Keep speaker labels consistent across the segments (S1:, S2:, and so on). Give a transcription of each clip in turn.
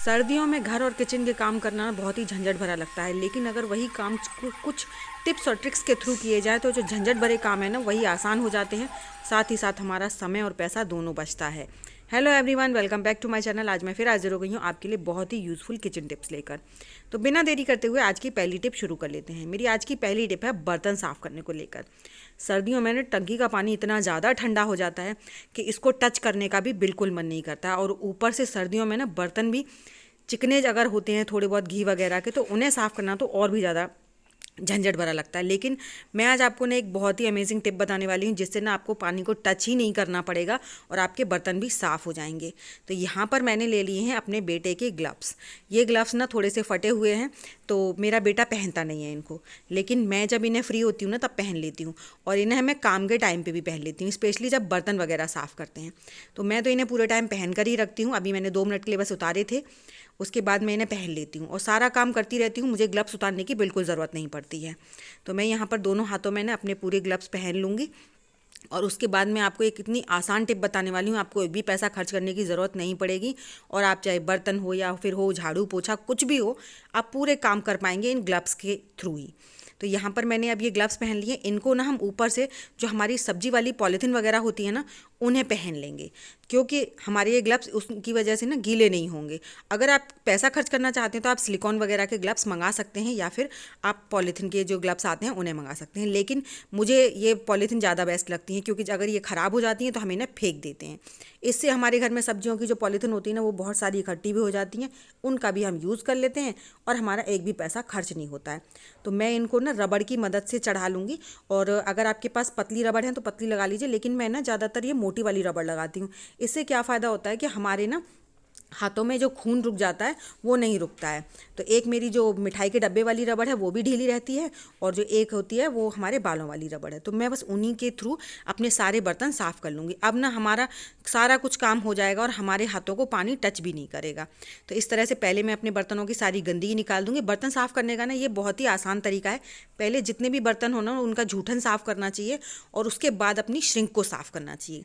S1: सर्दियों में घर और किचन के काम करना ना बहुत ही झंझट भरा लगता है, लेकिन अगर वही काम कुछ टिप्स और ट्रिक्स के थ्रू किए जाए तो जो झंझट भरे काम है ना वही आसान हो जाते हैं। साथ ही साथ हमारा समय और पैसा दोनों बचता है। Hello everyone, welcome back to my channel. आज मैं फिर हाजिर हो गई हूँ आपके लिए बहुत ही यूज़फुल किचन टिप्स लेकर। तो बिना देरी करते हुए आज की पहली टिप शुरू कर लेते हैं। मेरी आज की पहली टिप है बर्तन साफ़ करने को लेकर। सर्दियों में ना टंकी का पानी इतना ज़्यादा ठंडा हो जाता है कि इसको टच करने का भी बिल्कुल मन नहीं करता, और ऊपर से सर्दियों में ना बर्तन भी चिकने अगर होते हैं थोड़े बहुत घी वगैरह के, तो उन्हें साफ़ करना तो और भी ज़्यादा झंझट भरा लगता है। लेकिन मैं आज आपको ना एक बहुत ही अमेजिंग टिप बताने वाली हूँ जिससे ना आपको पानी को टच ही नहीं करना पड़ेगा और आपके बर्तन भी साफ़ हो जाएंगे। तो यहाँ पर मैंने ले लिए हैं अपने बेटे के ग्लव्स। ये ग्लव्स ना थोड़े से फटे हुए हैं, तो मेरा बेटा पहनता नहीं है इनको, लेकिन मैं जब इन्हें फ्री होती हूँ ना तब पहन लेती हूँ, और इन्हें मैं काम के टाइम पे भी पहन लेती हूँ, स्पेशली जब बर्तन वगैरह साफ़ करते हैं। तो मैं तो इन्हें पूरे टाइम पहन कर ही रखती हूँ। अभी मैंने 2 मिनट के लिए बस उतारे थे, उसके बाद मैं इन्हें पहन लेती हूँ और सारा काम करती रहती हूँ। मुझे ग्लव्स उतारने की बिल्कुल ज़रूरत नहीं पड़ती है। तो मैं यहाँ पर दोनों हाथों में ना अपने पूरे ग्लव्स पहन लूँगी, और उसके बाद मैं आपको एक इतनी आसान टिप बताने वाली हूँ, आपको एक भी पैसा खर्च करने की ज़रूरत नहीं पड़ेगी। और आप चाहे बर्तन हो या फिर हो झाड़ू पोछा कुछ भी हो, आप पूरे काम कर पाएंगे इन ग्लव्स के थ्रू ही। तो यहाँ पर मैंने अब ये ग्लव्स पहन लिए। इनको ना हम ऊपर से जो हमारी सब्जी वाली पॉलीथीन वगैरह होती है ना, उन्हें पहन लेंगे, क्योंकि हमारे ये ग्लव्स उसकी वजह से ना गीले नहीं होंगे। अगर आप पैसा खर्च करना चाहते हैं तो आप सिलिकॉन वगैरह के ग्लव्स मंगा सकते हैं, या फिर आप पॉलीथीन के जो ग्लव्स आते हैं उन्हें मंगा सकते हैं। लेकिन मुझे ये पॉलीथीन ज़्यादा बेस्ट लगती हैं, क्योंकि अगर ये ख़राब हो जाती हैं तो हम इन्हें फेंक देते हैं। इससे हमारे घर में सब्जियों की जो पॉलीथीन होती है ना वो बहुत सारी इकट्ठी भी हो जाती हैं, उनका भी हम यूज़ कर लेते हैं और हमारा एक भी पैसा खर्च नहीं होता है। तो मैं इनको ना रबड़ की मदद से चढ़ा लूँगी, और अगर आपके पास पतली रबड़ है तो पतली लगा लीजिए, लेकिन मैं ना ज़्यादातर ये मोटी वाली रबड़ लगाती हूँ। इससे क्या फ़ायदा होता है कि हमारे ना हाथों में जो खून रुक जाता है वो नहीं रुकता है। तो एक मेरी जो मिठाई के डब्बे वाली रबड़ है वो भी ढीली रहती है, और जो एक होती है वो हमारे बालों वाली रबड़ है। तो मैं बस उन्हीं के थ्रू अपने सारे बर्तन साफ़ कर लूँगी। अब ना हमारा सारा कुछ काम हो जाएगा और हमारे हाथों को पानी टच भी नहीं करेगा। तो इस तरह से पहले मैं अपने बर्तनों की सारी गंदगी निकाल दूँगी। बर्तन साफ़ करने का ना ये बहुत ही आसान तरीका है। पहले जितने भी बर्तन हो ना उनका जूठन साफ़ करना चाहिए, और उसके बाद अपनी श्रिंक को साफ़ करना चाहिए।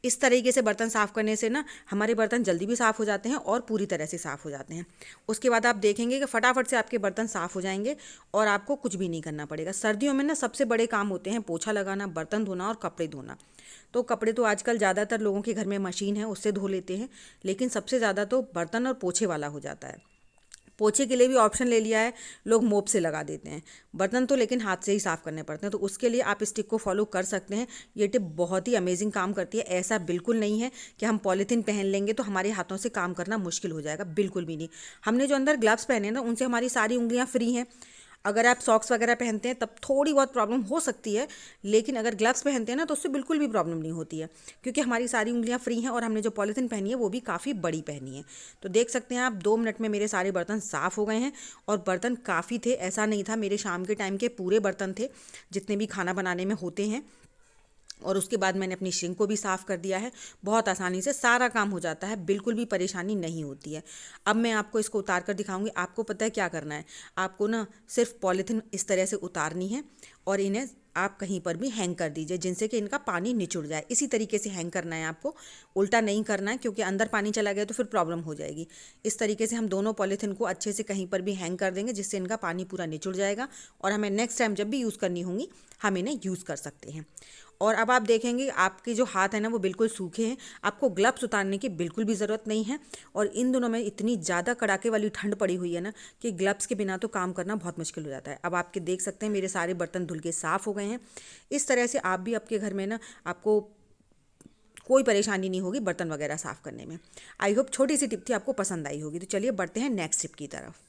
S1: इस तरीके से बर्तन साफ़ करने से ना हमारे बर्तन जल्दी भी साफ़ हो जाते हैं और पूरी तरह से साफ़ हो जाते हैं। उसके बाद आप देखेंगे कि फटाफट से आपके बर्तन साफ़ हो जाएंगे और आपको कुछ भी नहीं करना पड़ेगा। सर्दियों में ना सबसे बड़े काम होते हैं पोछा लगाना, बर्तन धोना और कपड़े धोना। तो कपड़े तो आजकल ज़्यादातर लोगों के घर में मशीन है, उससे धो लेते हैं, लेकिन सबसे ज़्यादा तो बर्तन और पोछे वाला हो जाता है। पोछे के लिए भी ऑप्शन ले लिया है, लोग मोप से लगा देते हैं। बर्तन तो लेकिन हाथ से ही साफ़ करने पड़ते हैं, तो उसके लिए आप इस टिप को फॉलो कर सकते हैं। ये टिप बहुत ही अमेजिंग काम करती है। ऐसा बिल्कुल नहीं है कि हम पॉलीथीन पहन लेंगे तो हमारे हाथों से काम करना मुश्किल हो जाएगा, बिल्कुल भी नहीं। हमने जो अंदर ग्लव्स पहने हैं ना उनसे हमारी सारी उंगलियां फ्री हैं। अगर आप सॉक्स वगैरह पहनते हैं तब थोड़ी बहुत प्रॉब्लम हो सकती है, लेकिन अगर ग्लव्स पहनते हैं ना तो उससे बिल्कुल भी प्रॉब्लम नहीं होती है, क्योंकि हमारी सारी उंगलियां फ्री हैं और हमने जो पॉलीथीन पहनी है वो भी काफ़ी बड़ी पहनी है। तो देख सकते हैं आप 2 मिनट में मेरे सारे बर्तन साफ़ हो गए हैं, और बर्तन काफ़ी थे, ऐसा नहीं था। मेरे शाम के टाइम के पूरे बर्तन थे जितने भी खाना बनाने में होते हैं। और उसके बाद मैंने अपनी सिंक को भी साफ़ कर दिया है। बहुत आसानी से सारा काम हो जाता है, बिल्कुल भी परेशानी नहीं होती है। अब मैं आपको इसको उतार कर दिखाऊंगी। आपको पता है क्या करना है, आपको ना सिर्फ पॉलीथीन इस तरह से उतारनी है और इन्हें आप कहीं पर भी हैंग कर दीजिए, जिनसे कि इनका पानी निचुड़ जाए। इसी तरीके से हैंग करना है आपको, उल्टा नहीं करना है, क्योंकि अंदर पानी चला गया तो फिर प्रॉब्लम हो जाएगी। इस तरीके से हम दोनों पॉलीथीन को अच्छे से कहीं पर भी हैंग कर देंगे, जिससे इनका पानी पूरा निचुड़ जाएगा, और हमें नेक्स्ट टाइम जब भी यूज़ करनी होंगी हम इन्हें यूज़ कर सकते हैं। और अब आप देखेंगे आपके जो हाथ है ना वो बिल्कुल सूखे हैं, आपको ग्लव्स उतारने की बिल्कुल भी ज़रूरत नहीं है। और इन दिनों में इतनी ज़्यादा कड़ाके वाली ठंड पड़ी हुई है ना कि ग्लव्स के बिना तो काम करना बहुत मुश्किल हो जाता है। अब आपके देख सकते हैं मेरे सारे बर्तन धुल के साफ़ हो गए हैं। इस तरह से आप भी आपके घर में ना आपको कोई परेशानी नहीं होगी बर्तन वगैरह साफ़ करने में। आई होप छोटी सी टिप थी, आपको पसंद आई होगी। तो चलिए बढ़ते हैं नेक्स्ट टिप की तरफ।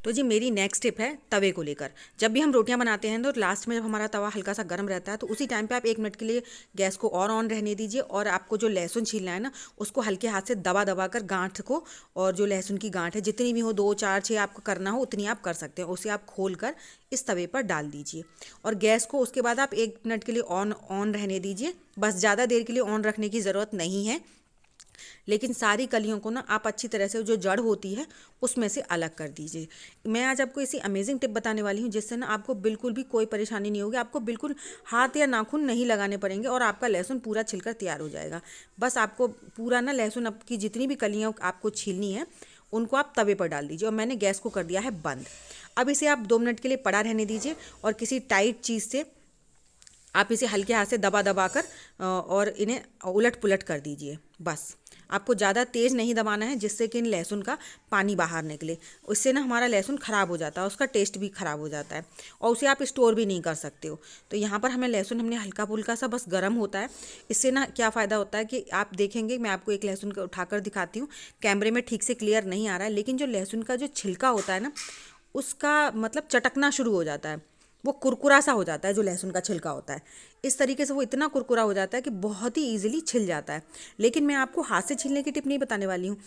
S1: तो जी मेरी नेक्स्ट टिप है तवे को लेकर। जब भी हम रोटियां बनाते हैं तो लास्ट में जब हमारा तवा हल्का सा गर्म रहता है तो उसी टाइम पे आप 1 मिनट के लिए गैस को और ऑन रहने दीजिए, और आपको जो लहसुन छीलना है ना उसको हल्के हाथ से दबा दबा कर गांठ को, और जो लहसुन की गांठ है जितनी भी हो 2 4 6 आपको करना हो उतनी आप कर सकते हैं, उसे आप खोल कर इस तवे पर डाल दीजिए। और गैस को उसके बाद आप 1 मिनट के लिए ऑन रहने दीजिए। बस ज़्यादा देर के लिए ऑन रखने की ज़रूरत नहीं है, लेकिन सारी कलियों को ना आप अच्छी तरह से जो जड़ होती है उसमें से अलग कर दीजिए। मैं आज आपको ऐसी अमेजिंग टिप बताने वाली हूँ जिससे ना आपको बिल्कुल भी कोई परेशानी नहीं होगी। आपको बिल्कुल हाथ या नाखून नहीं लगाने पड़ेंगे और आपका लहसुन पूरा छिलकर तैयार हो जाएगा। बस आपको पूरा ना लहसुन की जितनी भी कलियाँ आपको छीलनी है उनको आप तवे पर डाल दीजिए और मैंने गैस को कर दिया है बंद। अब इसे आप 2 मिनट के लिए पड़ा रहने दीजिए और किसी टाइट चीज़ से आप इसे हल्के हाथ से दबा दबा कर और इन्हें उलट पुलट कर दीजिए। बस आपको ज़्यादा तेज़ नहीं दबाना है जिससे कि इन लहसुन का पानी बाहर निकले। उससे ना हमारा लहसुन ख़राब हो जाता है, उसका टेस्ट भी ख़राब हो जाता है और उसे आप स्टोर भी नहीं कर सकते हो। तो यहाँ पर हमें लहसुन हमने हल्का फुल्का सा बस गर्म होता है। इससे ना क्या फ़ायदा होता है कि आप देखेंगे, मैं आपको एक लहसुन को उठाकर दिखाती हूँ, कैमरे में ठीक से क्लियर नहीं आ रहा है, लेकिन जो लहसुन का जो छिलका होता है ना, उसका मतलब चटकना शुरू हो जाता है, वो कुरकुरा सा हो जाता है। जो लहसुन का छिलका होता है इस तरीके से वो इतना कुरकुरा हो जाता है कि बहुत ही ईजिली छिल जाता है। लेकिन मैं आपको हाथ से छीलने की टिप नहीं बताने वाली हूँ,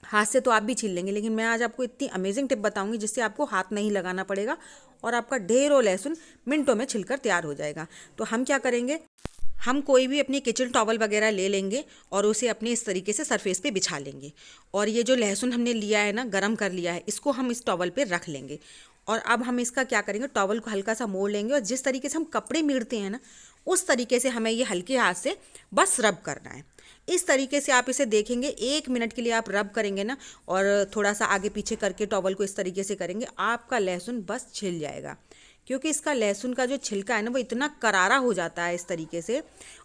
S1: हाथ से तो आप भी छील लेंगे, लेकिन मैं आज आपको इतनी अमेजिंग टिप बताऊंगी जिससे आपको हाथ नहीं लगाना पड़ेगा और आपका ढेरों लहसुन मिनटों में छिलकर तैयार हो जाएगा। तो हम क्या करेंगे, हम कोई भी अपनी किचन टॉवल वगैरह ले लेंगे और उसे अपने इस तरीके से सरफेस पे बिछा लेंगे और ये जो लहसुन हमने लिया है ना, गरम कर लिया है, इसको हम इस टॉवल पे रख लेंगे। और अब हम इसका क्या करेंगे, टॉवल को हल्का सा मोड़ लेंगे और जिस तरीके से हम कपड़े मीड़ते हैं ना, उस तरीके से हमें ये हल्के हाथ से बस रब करना है। इस तरीके से आप इसे देखेंगे, 1 मिनट के लिए आप रब करेंगे ना और थोड़ा सा आगे पीछे करके टॉवल को इस तरीके से करेंगे, आपका लहसुन बस छिल जाएगा। क्योंकि इसका लहसुन का जो छिलका है ना, वो इतना करारा हो जाता है इस तरीके से,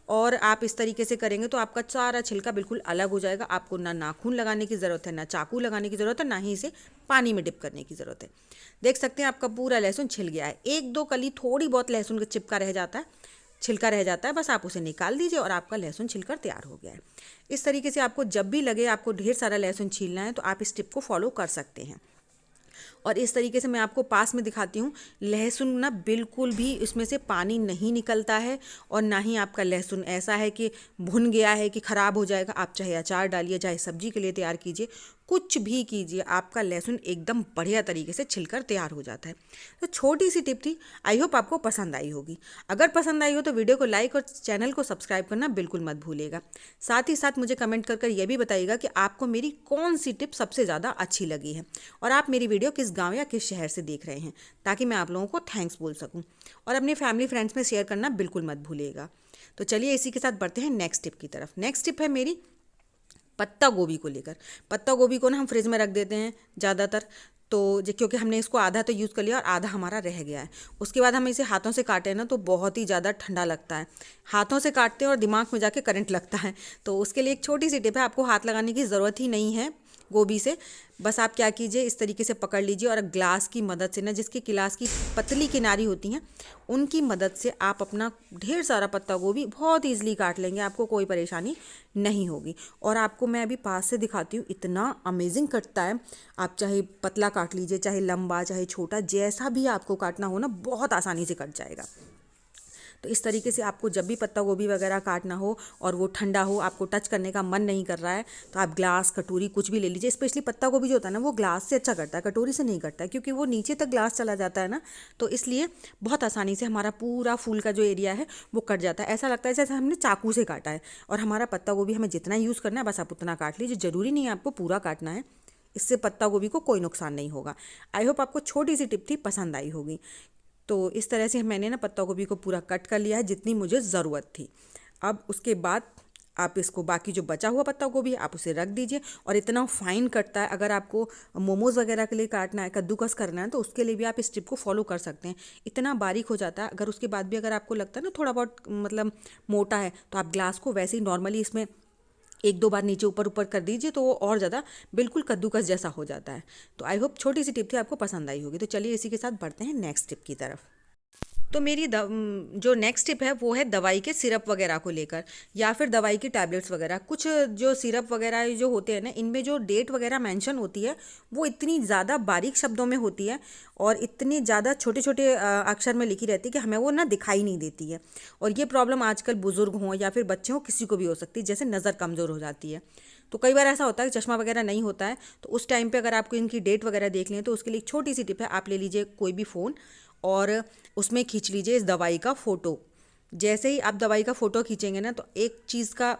S1: और आप इस तरीके से करेंगे तो आपका सारा छिलका बिल्कुल अलग हो जाएगा। आपको ना नाखून लगाने की ज़रूरत है, ना चाकू लगाने की ज़रूरत है, ना ही इसे पानी में डिप करने की ज़रूरत है। देख सकते हैं आपका पूरा लहसुन छिल गया है। 1-2 कली थोड़ी बहुत लहसुन का चिपका रह जाता है, छिलका रह जाता है, बस आप उसे निकाल दीजिए और आपका लहसुन छिलकर तैयार हो गया है। इस तरीके से आपको जब भी लगे आपको ढेर सारा लहसुन छीलना है तो आप इस टिप को फॉलो कर सकते हैं। और इस तरीके से मैं आपको पास में दिखाती हूँ, लहसुन ना बिल्कुल भी इसमें से पानी नहीं निकलता है और ना ही आपका लहसुन ऐसा है कि भुन गया है कि ख़राब हो जाएगा। आप चाहे अचार डालिए, चाहे सब्जी के लिए तैयार कीजिए, कुछ भी कीजिए, आपका लहसुन एकदम बढ़िया तरीके से छिलकर तैयार हो जाता है। तो छोटी सी टिप थी, आई होप आपको पसंद आई होगी। अगर पसंद आई हो तो वीडियो को लाइक और चैनल को सब्सक्राइब करना बिल्कुल मत भूलिएगा। साथ ही साथ मुझे कमेंट कर कर यह भी बताइएगा कि आपको मेरी कौन सी टिप सबसे ज़्यादा अच्छी लगी है और आप मेरी वीडियो किस गाँव या किस शहर से देख रहे हैं, ताकि मैं आप लोगों को थैंक्स बोल सकूँ। और अपने फैमिली फ्रेंड्स में शेयर करना बिल्कुल मत भूलिएगा। तो चलिए इसी के साथ बढ़ते हैं नेक्स्ट टिप की तरफ। नेक्स्ट टिप है मेरी पत्ता गोभी को लेकर। पत्ता गोभी को ना हम फ्रिज में रख देते हैं ज़्यादातर, तो क्योंकि हमने इसको आधा तो यूज़ कर लिया और आधा हमारा रह गया है। उसके बाद हम इसे हाथों से काटें ना तो बहुत ही ज़्यादा ठंडा लगता है, हाथों से काटते हैं और दिमाग में जाके करंट लगता है। तो उसके लिए एक छोटी सी टिप है, आपको हाथ लगाने की ज़रूरत ही नहीं है गोभी से। बस आप क्या कीजिए, इस तरीके से पकड़ लीजिए और ग्लास की मदद से ना, जिसकी गिलास की पतली किनारी होती हैं उनकी मदद से आप अपना ढेर सारा पत्ता गोभी बहुत ईजिली काट लेंगे, आपको कोई परेशानी नहीं होगी। और आपको मैं अभी पास से दिखाती हूँ, इतना अमेजिंग कटता है। आप चाहे पतला काट लीजिए, चाहे लंबा, चाहे छोटा, जैसा भी आपको काटना हो ना, बहुत आसानी से कट जाएगा। तो इस तरीके से आपको जब भी पत्ता गोभी वगैरह काटना हो और वो ठंडा हो, आपको टच करने का मन नहीं कर रहा है, तो आप ग्लास, कटोरी कुछ भी ले लीजिए। स्पेशली पत्ता गोभी जो होता है ना, वो ग्लास से अच्छा करता है, कटोरी से नहीं करता है, क्योंकि वो नीचे तक ग्लास चला जाता है ना, तो इसलिए बहुत आसानी से हमारा पूरा फूल का जो एरिया है वो कट जाता है। ऐसा लगता है जैसे हमने चाकू से काटा है। और हमारा पत्ता गोभी हमें जितना यूज़ करना है बस आप उतना काट लीजिए, ज़रूरी नहीं है आपको पूरा काटना है। इससे पत्ता गोभी को कोई नुकसान नहीं होगा। आई होप आपको छोटी सी टिप थी, पसंद आई होगी। तो इस तरह से मैंने ना पत्ता गोभी को पूरा कट कर लिया है जितनी मुझे ज़रूरत थी। अब उसके बाद आप इसको, बाकी जो बचा हुआ पत्ता गोभी आप उसे रख दीजिए। और इतना फाइन कटता है, अगर आपको मोमोज़ वगैरह के लिए काटना है, कद्दूकस करना है, तो उसके लिए भी आप इस टिप को फॉलो कर सकते हैं। इतना बारीक हो जाता है। अगर उसके बाद भी अगर आपको लगता है ना थोड़ा बहुत मतलब मोटा है, तो आप ग्लास को वैसे ही नॉर्मली इसमें 1-2 बार नीचे ऊपर ऊपर कर दीजिए, तो वो और ज़्यादा बिल्कुल कद्दूकस जैसा हो जाता है। तो आई होप छोटी सी टिप थी, आपको पसंद आई होगी। तो चलिए इसी के साथ बढ़ते हैं नेक्स्ट टिप की तरफ। तो मेरी जो नेक्स्ट टिप है वो है दवाई के सिरप वगैरह को लेकर, या फिर दवाई की टैबलेट्स वगैरह। कुछ जो सिरप वगैरह जो होते हैं ना, इनमें जो डेट वगैरह मेंशन होती है वो इतनी ज़्यादा बारीक शब्दों में होती है और इतनी ज़्यादा छोटे छोटे अक्षर में लिखी रहती है कि हमें वो ना दिखाई नहीं देती है। और ये प्रॉब्लम आजकल बुज़ुर्ग हों या फिर बच्चे हों, किसी को भी हो सकती है। जैसे नज़र कमज़ोर हो जाती है, तो कई बार ऐसा होता है कि चश्मा वगैरह नहीं होता है, तो उस टाइम पे अगर आपको इनकी डेट वगैरह देख लें तो उसके लिए एक छोटी सी टिप है, आप ले लीजिए कोई भी फ़ोन और उसमें खींच लीजिए इस दवाई का फ़ोटो। जैसे ही आप दवाई का फ़ोटो खींचेंगे ना, तो एक चीज़ का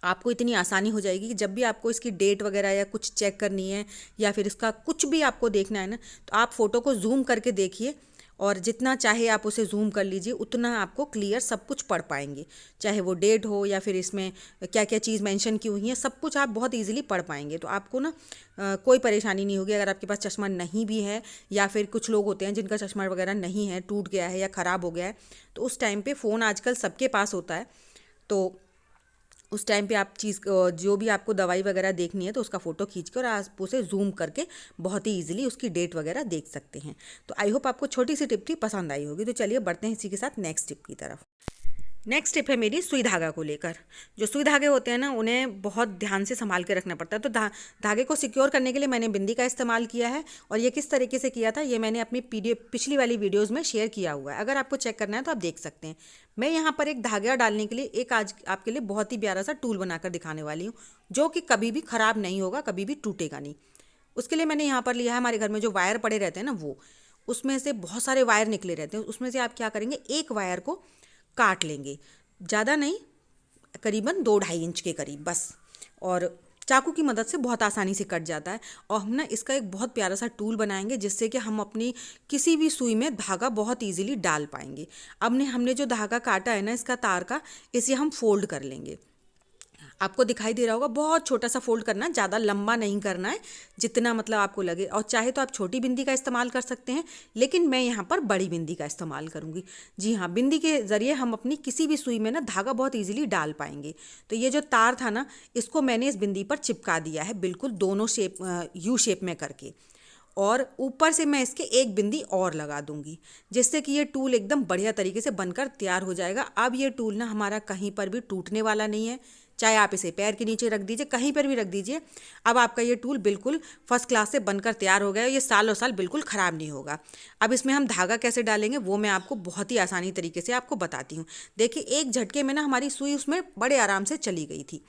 S1: आपको इतनी आसानी हो जाएगी कि जब भी आपको इसकी डेट वगैरह या कुछ चेक करनी है या फिर इसका कुछ भी आपको देखना है ना, तो आप फ़ोटो को जूम करके देखिए और जितना चाहे आप उसे जूम कर लीजिए, उतना आपको क्लियर सब कुछ पढ़ पाएंगे, चाहे वो डेट हो या फिर इसमें क्या क्या चीज़ मेंशन की हुई है, सब कुछ आप बहुत इजीली पढ़ पाएंगे। तो आपको ना कोई परेशानी नहीं होगी। अगर आपके पास चश्मा नहीं भी है या फिर कुछ लोग होते हैं जिनका चश्मा वगैरह नहीं है, टूट गया है या ख़राब हो गया है, तो उस टाइम पे फ़ोन आजकल सबके पास होता है, तो उस टाइम पे आप जो भी आपको दवाई वगैरह देखनी है तो उसका फ़ोटो खींच कर आप उसे जूम करके बहुत ही ईजिली उसकी डेट वगैरह देख सकते हैं। तो आई होप आपको छोटी सी टिप थी पसंद आई होगी। तो चलिए बढ़ते हैं इसी के साथ नेक्स्ट टिप की तरफ। नेक्स्ट टिप है मेरी सुई धागा को लेकर। जो सुई धागे होते हैं ना, उन्हें बहुत ध्यान से संभाल के रखना पड़ता है। तो धागे को सिक्योर करने के लिए मैंने बिंदी का इस्तेमाल किया है, और ये किस तरीके से किया था ये मैंने अपनी पिछली वाली वीडियोज़ में शेयर किया हुआ है। अगर आपको चेक करना है तो आप देख सकते हैं। मैं यहाँ पर एक धागा डालने के लिए एक आज आपके लिए बहुत ही प्यारा सा टूल बनाकर दिखाने वाली हूँ, जो कि कभी भी ख़राब नहीं होगा, कभी भी टूटेगा नहीं। उसके लिए मैंने यहाँ पर लिया है, हमारे घर में जो वायर पड़े रहते हैं ना, वो उसमें से बहुत सारे वायर निकले रहते हैं। उसमें से आप क्या करेंगे, एक वायर को काट लेंगे, ज़्यादा नहीं, करीबन 2-2.5 इंच के करीब बस, और चाकू की मदद से बहुत आसानी से कट जाता है। और हम ना इसका एक बहुत प्यारा सा टूल बनाएंगे, जिससे कि हम अपनी किसी भी सुई में धागा बहुत इजीली डाल पाएंगे। अब हमने जो धागा काटा है ना इसका तार का, इसे हम फोल्ड कर लेंगे। आपको दिखाई दे रहा होगा, बहुत छोटा सा फोल्ड करना है, ज़्यादा लंबा नहीं करना है, जितना मतलब आपको लगे। और चाहे तो आप छोटी बिंदी का इस्तेमाल कर सकते हैं, लेकिन मैं यहाँ पर बड़ी बिंदी का इस्तेमाल करूँगी। जी हाँ, बिंदी के ज़रिए हम अपनी किसी भी सुई में ना धागा बहुत ईजिली डाल पाएंगे। तो ये जो तार था ना, इसको मैंने इस बिंदी पर चिपका दिया है, बिल्कुल दोनों यू शेप में करके, और ऊपर से मैं इसके एक बिंदी और लगा दूंगी, जिससे कि ये टूल एकदम बढ़िया तरीके से बनकर तैयार हो जाएगा। अब ये टूल ना हमारा कहीं पर भी टूटने वाला नहीं है, चाहे आप इसे पैर के नीचे रख दीजिए, कहीं पर भी रख दीजिए। अब आपका ये टूल बिल्कुल फर्स्ट क्लास से बनकर तैयार हो गया है, ये सालों साल बिल्कुल ख़राब नहीं होगा। अब इसमें हम धागा कैसे डालेंगे वो मैं आपको बहुत ही आसानी तरीके से आपको बताती हूँ। देखिए, एक झटके में ना हमारी सुई उसमें बड़े आराम से चली गई थी।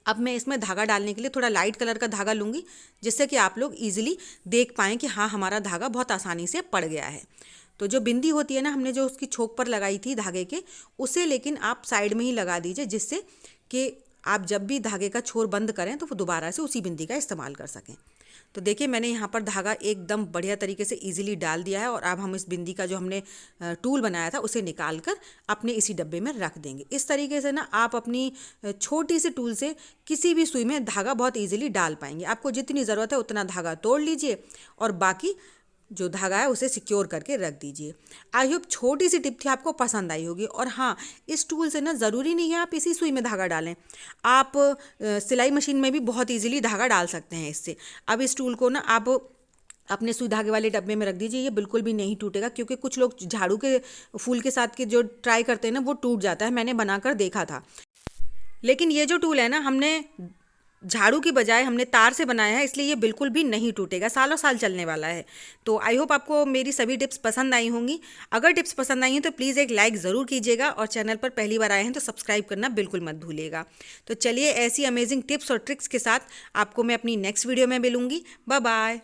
S1: अब मैं इसमें धागा डालने के लिए थोड़ा लाइट कलर का धागा लूँगी, जिससे कि आप लोग ईजिली देख पाएँ कि हाँ, हमारा धागा बहुत आसानी से पड़ गया है। तो जो बिंदी होती है ना, हमने जो उसकी छोक पर लगाई थी धागे के, उसे लेकिन आप साइड में ही लगा दीजिए, जिससे कि आप जब भी धागे का छोर बंद करें तो वो दोबारा से उसी बिंदी का इस्तेमाल कर सकें। तो देखिए, मैंने यहाँ पर धागा एकदम बढ़िया तरीके से इजीली डाल दिया है, और अब हम इस बिंदी का जो हमने टूल बनाया था उसे निकाल कर अपने इसी डब्बे में रख देंगे। इस तरीके से ना आप अपनी छोटी सी टूल से किसी भी सुई में धागा बहुत इजीली डाल पाएंगे। आपको जितनी ज़रूरत है उतना धागा तोड़ लीजिए, और बाकी जो धागा है उसे सिक्योर करके रख दीजिए। आई होप छोटी सी टिप थी आपको पसंद आई होगी। और हाँ, इस टूल से ना ज़रूरी नहीं है आप इसी सुई में धागा डालें, आप सिलाई मशीन में भी बहुत इजीली धागा डाल सकते हैं इससे। अब इस टूल को ना आप अपने सुई धागे वाले डब्बे में रख दीजिए, ये बिल्कुल भी नहीं टूटेगा, क्योंकि कुछ लोग झाड़ू के फूल के साथ के जो ट्राई करते हैं ना, वो टूट जाता है, मैंने बनाकर देखा था। लेकिन ये जो टूल है ना, हमने झाड़ू की बजाय हमने तार से बनाया है, इसलिए ये बिल्कुल भी नहीं टूटेगा, सालों साल चलने वाला है। तो आई होप आपको मेरी सभी टिप्स पसंद आई होंगी। अगर टिप्स पसंद आई हैं तो प्लीज़ एक लाइक ज़रूर कीजिएगा, और चैनल पर पहली बार आए हैं तो सब्सक्राइब करना बिल्कुल मत भूलिएगा। तो चलिए, ऐसी अमेजिंग टिप्स और ट्रिक्स के साथ आपको मैं अपनी नेक्स्ट वीडियो में मिलूँगी। Bye bye.